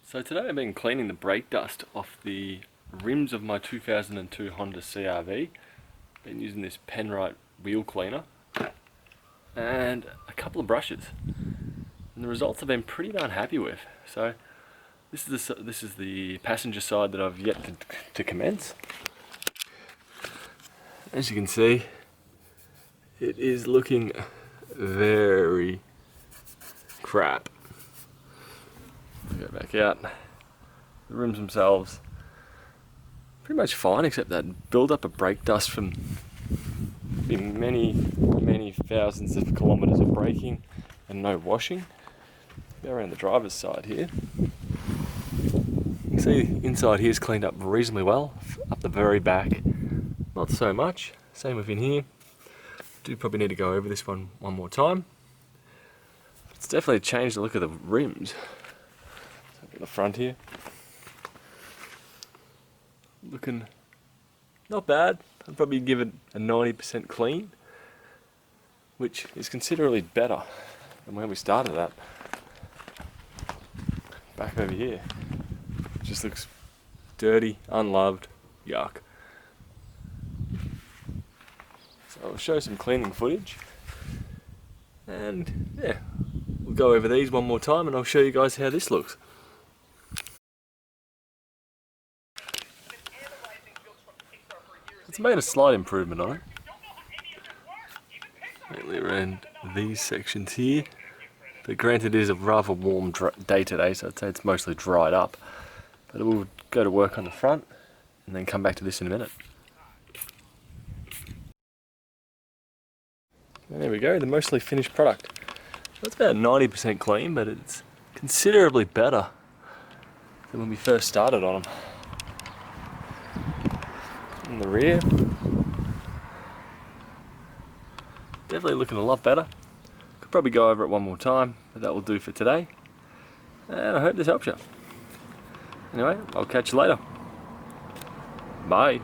So today I've been cleaning the brake dust off the rims of my 2002 Honda CRV. Been using this Penrite Wheel Cleaner and a couple of brushes, and the results I've been pretty darn happy with. So this is the passenger side that I've yet to commence. As you can see, it is looking very crap. Go back out. The rims themselves pretty much fine, except that build up of brake dust from many thousands of kilometers of braking and no washing. Go around the driver's side here. You can see inside here is cleaned up reasonably well. Up the very back, not so much. Same with in here. Do probably need to go over this one more time. It's definitely changed the look of the rims. At the front here, looking not bad. I'd probably give it a 90% clean, which is considerably better than when we started at. Back over here, just looks dirty, unloved, yuck. So I'll show some cleaning footage, and yeah, we'll go over these one more time and I'll show you guys how this looks. It's made a slight improvement on it. Mainly around these sections here. But granted, it is a rather warm day today, so I'd say it's mostly dried up. But we'll go to work on the front and then come back to this in a minute. And there we go, the mostly finished product. That's about 90% clean, but it's considerably better than when we first started on them. In the rear, definitely looking a lot better. Could probably go over it one more time, but that will do for today. And I hope this helps you. Anyway, I'll catch you later. Bye.